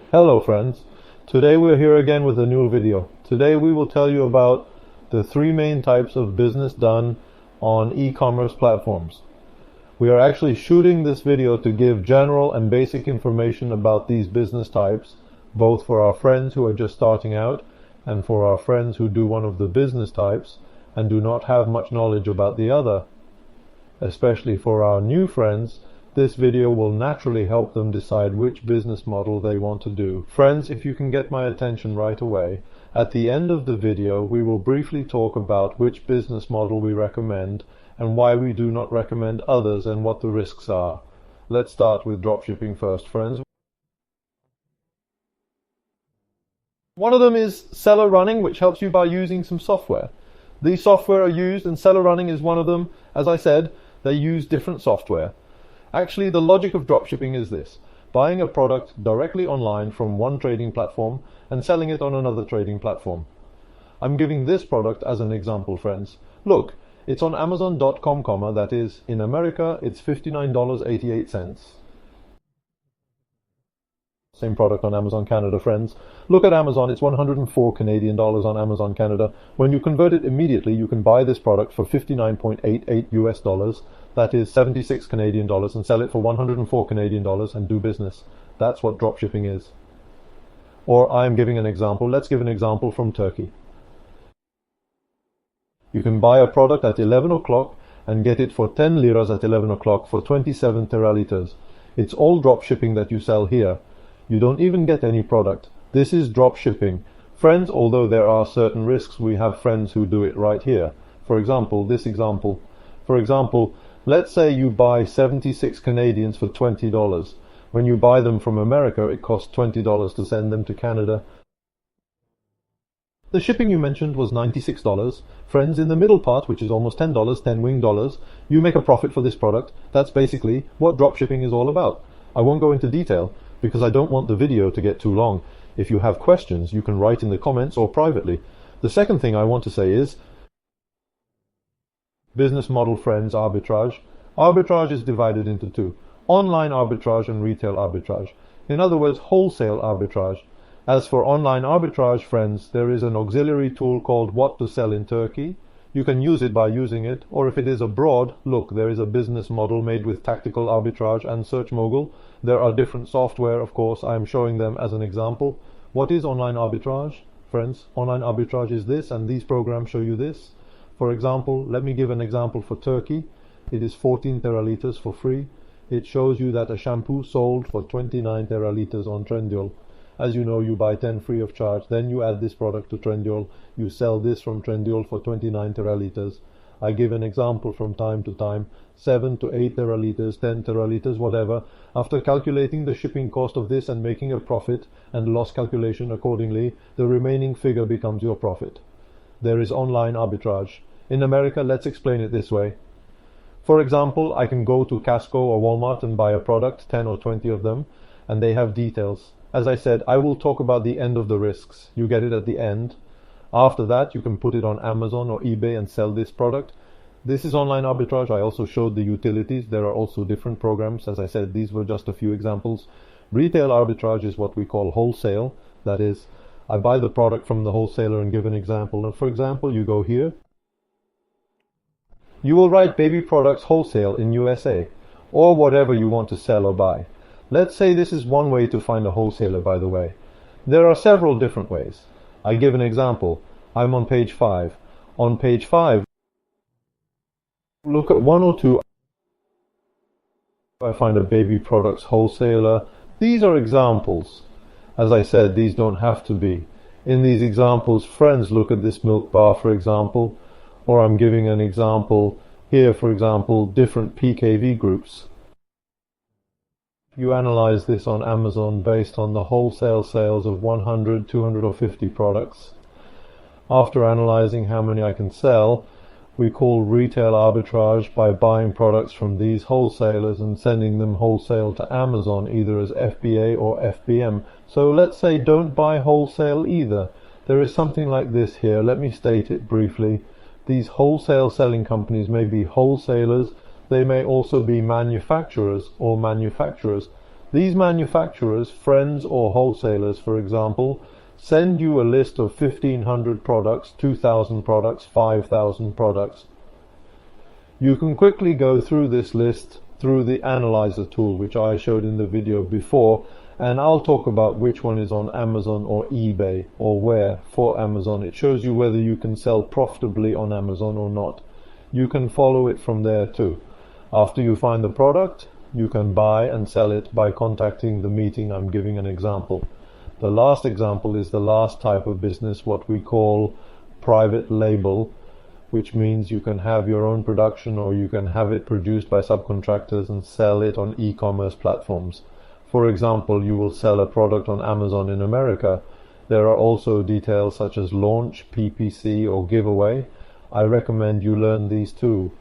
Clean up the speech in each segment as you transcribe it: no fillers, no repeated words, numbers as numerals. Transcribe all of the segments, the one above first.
Hello friends, today we're here again with a new video. Today we will tell you about the three main types of business done on e-commerce platforms. We are actually shooting this video to give general and basic information about these business types, both for our friends who are just starting out and for our friends who do one of the business types and do not have much knowledge about the other. Especially for our new friends, this video will naturally help them decide which business model they want to do. Friends, if you can get my attention right away, at the end of the video we will briefly talk about which business model we recommend and why we do not recommend others and what the risks are. Let's start with dropshipping first, friends. One of them is seller running, which helps you by using some software. These software are used, and seller running is one of them. As I said, they use different software. Actually, the logic of dropshipping is this: buying a product directly online from one trading platform and selling it on another trading platform. I'm giving this product as an example, friends. Look, it's on Amazon.com, that is, in America, it's $59.88. Same product on Amazon Canada, friends. Look at Amazon, it's 104 Canadian dollars on Amazon Canada. When you convert it immediately, you can buy this product for 59.88 US dollars, that is 76 Canadian dollars, and sell it for 104 Canadian dollars and do business. That's what dropshipping is. Or I'm giving an example. Let's give an example from Turkey. You can buy a product at 11 o'clock and get it for 10 liras at 11 o'clock for 27 teraliters. It's all dropshipping that you sell here. You don't even get any product. This is drop shipping. Friends, although there are certain risks, we have friends who do it right here. For example, this example. For example, let's say you buy 76 Canadians for $20. When you buy them from America, it costs $20 to send them to Canada. The shipping you mentioned was $96. Friends, in the middle part, which is almost $10, 10 wing dollars, you make a profit for this product. That's basically what drop shipping is all about. I won't go into detail, because I don't want the video to get too long. If you have questions, you can write in the comments or privately. The second thing I want to say is business model, friends, arbitrage. Arbitrage is divided into two: online arbitrage and retail arbitrage. In other words, wholesale arbitrage. As for online arbitrage, friends, there is an auxiliary tool called What to Sell in Turkey. You can use it by using it, or if it is abroad, look, there is a business model made with Tactical Arbitrage and Search Mogul. There are different software, of course. I am showing them as an example. What is online arbitrage? Friends, online arbitrage is this, and these programs show you this. For example, let me give an example for Turkey. It is 14 teraliters for free. It shows you that a shampoo sold for 29 teraliters on Trendyol. As you know, you buy 10 free of charge, then you add this product to Trendyol. You sell this from Trendyol for 29 teraliters. I give an example from time to time: 7 to 8 teraliters, 10 teraliters, whatever. After calculating the shipping cost of this and making a profit and loss calculation accordingly, the remaining figure becomes your profit. There is online arbitrage. In America, let's explain it this way. For example, I can go to Costco or Walmart and buy a product, 10 or 20 of them, and they have details. As I said, I will talk about the end of the risks. You get it at the end. After that, you can put it on Amazon or eBay and sell this product. This is online arbitrage. I also showed the utilities. There are also different programs. As I said, these were just a few examples. Retail arbitrage is what we call wholesale. That is, I buy the product from the wholesaler and give an example. And for example, you go here. You will write baby products wholesale in USA, or whatever you want to sell or buy. Let's say this is one way to find a wholesaler, by the way. There are several different ways. I give an example. I'm on page 5. On page 5, look at 1 or 2. I find a baby products wholesaler. These are examples. As I said, these don't have to be. In these examples, friends, look at this milk bar, for example. Or I'm giving an example here, for example, different PKV groups. You analyze this on Amazon based on the wholesale sales of 100, 200 or 50 products. After analyzing how many I can sell, we call retail arbitrage by buying products from these wholesalers and sending them wholesale to Amazon, either as FBA or FBM. So let's say don't buy wholesale either. There is something like this here. Let me state it briefly. These wholesale selling companies may be wholesalers. They may also be manufacturers or manufacturers. These manufacturers, friends or wholesalers, for example, send you a list of 1,500 products, 2,000 products, 5,000 products. You can quickly go through this list through the analyzer tool, which I showed in the video before, and I'll talk about which one is on Amazon or eBay, or where for Amazon. It shows you whether you can sell profitably on Amazon or not. You can follow it from there too. After you find the product, you can buy and sell it by contacting the meeting. I'm giving an example. The last example is the last type of business, what we call private label, which means you can have your own production or you can have it produced by subcontractors and sell it on e-commerce platforms. For example, you will sell a product on Amazon in America. There are also details such as launch, PPC or giveaway. I recommend you learn these too.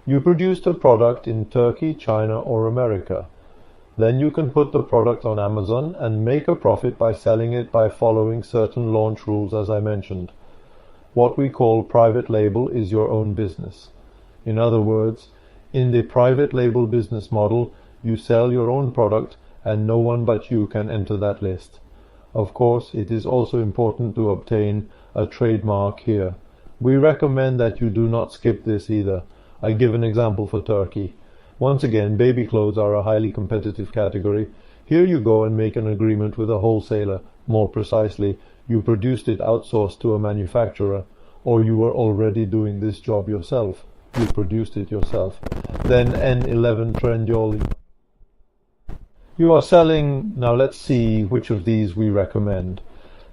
You produced a product in Turkey, China or America. Then you can put the product on Amazon and make a profit by selling it by following certain launch rules as I mentioned. What we call private label is your own business. In other words, in the private label business model, you sell your own product and no one but you can enter that list. Of course, it is also important to obtain a trademark here. We recommend that you do not skip this either. I give an example for Turkey. Once again, baby clothes are a highly competitive category. Here you go and make an agreement with a wholesaler. More precisely, you produced it outsourced to a manufacturer, or you were already doing this job yourself. You produced it yourself. Then N11 Trendyol. You are selling. Now let's see which of these we recommend.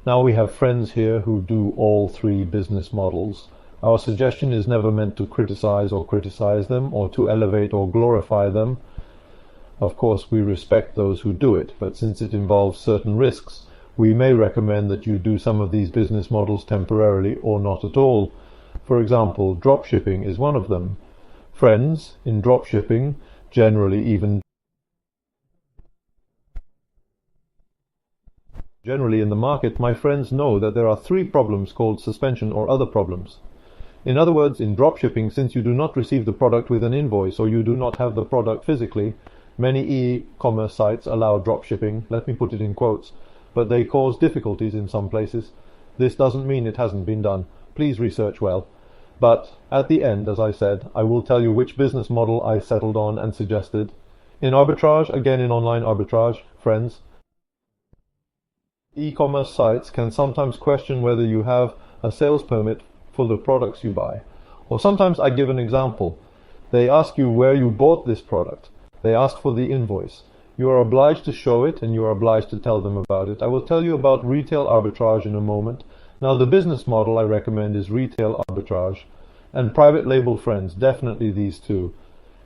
Now we have friends here who do all three business models. Our suggestion is never meant to criticize them or to elevate or glorify them. Of course, we respect those who do it, but since it involves certain risks, we may recommend that you do some of these business models temporarily or not at all. For example, dropshipping is one of them. Friends, in dropshipping, generally in the market, my friends know that there are three problems called suspension or other problems. In other words, in dropshipping, since you do not receive the product with an invoice or you do not have the product physically, many e-commerce sites allow dropshipping, let me put it in quotes, but they cause difficulties in some places. This doesn't mean it hasn't been done. Please research well. But at the end, as I said, I will tell you which business model I settled on and suggested. In arbitrage, again in online arbitrage, friends, e-commerce sites can sometimes question whether you have a sales permit for the products you buy. Or sometimes I give an example. They ask you where you bought this product. They ask for the invoice. You are obliged to show it and you are obliged to tell them about it. I will tell you about retail arbitrage in a moment. Now the business model I recommend is retail arbitrage. And private label, friends, definitely these two.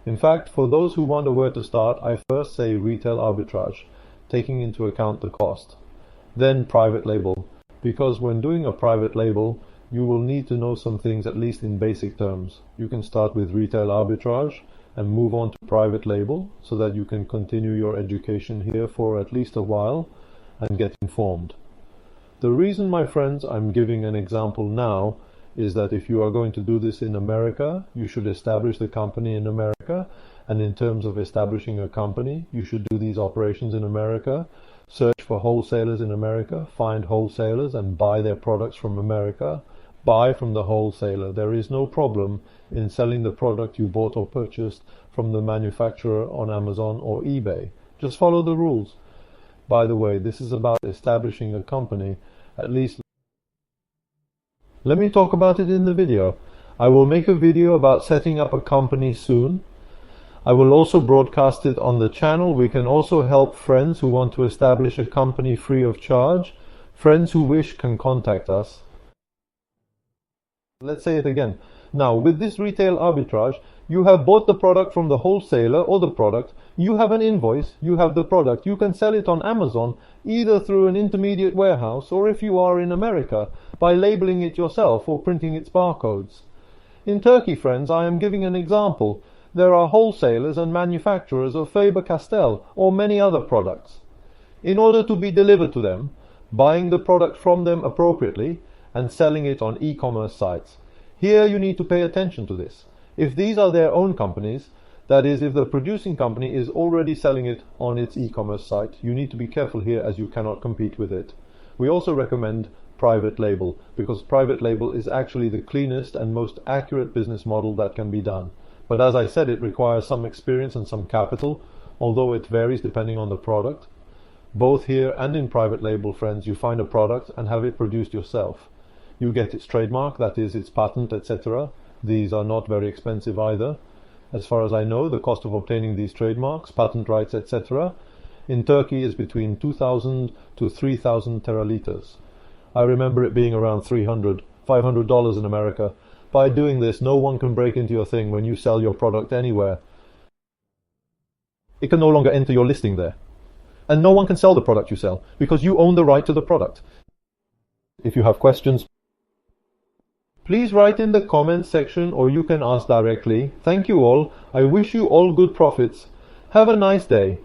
In fact, for those who wonder where to start, I first say retail arbitrage, taking into account the cost. Then private label, because when doing a private label, you will need to know some things at least in basic terms. You can start with retail arbitrage and move on to private label so that you can continue your education here for at least a while and get informed. The reason, my friends, I'm giving an example now is that if you are going to do this in America, you should establish the company in America, and in terms of establishing a company, you should do these operations in America, search for wholesalers in America, find wholesalers and buy their products from America. Buy from the wholesaler. There is no problem in selling the product you bought or purchased from the manufacturer on Amazon or eBay. Just follow the rules. By the way, this is about establishing a company, at least. Let me talk about it in the video. I will make a video about setting up a company soon. I will also broadcast it on the channel. We can also help friends who want to establish a company free of charge. Friends who wish can contact us. Let's say it again. Now, with this retail arbitrage, you have bought the product from the wholesaler or the product, you have an invoice, you have the product, you can sell it on Amazon, either through an intermediate warehouse or if you are in America, by labeling it yourself or printing its barcodes. In Turkey, friends, I am giving an example. There are wholesalers and manufacturers of Faber-Castell or many other products. In order to be delivered to them, buying the product from them appropriately, and selling it on e-commerce sites. Here you need to pay attention to this. If these are their own companies, That is, if the producing company is already selling it on its e-commerce site, you need to be careful here as you cannot compete with it. We also recommend private label, because private label is actually the cleanest and most accurate business model that can be done. But as I said, it requires some experience and some capital, although it varies depending on the product. Both here and in private label, friends, you find a product and have it produced yourself. You get its trademark, that is, its patent, etc. These are not very expensive either. As far as I know, the cost of obtaining these trademarks, patent rights, etc. in Turkey is between 2,000 to 3,000 teralitas. I remember it being around $500 in America. By doing this, no one can break into your thing when you sell your product anywhere. It can no longer enter your listing there. And no one can sell the product you sell, because you own the right to the product. If you have questions, please write in the comments section or you can ask directly. Thank you all. I wish you all good profits. Have a nice day.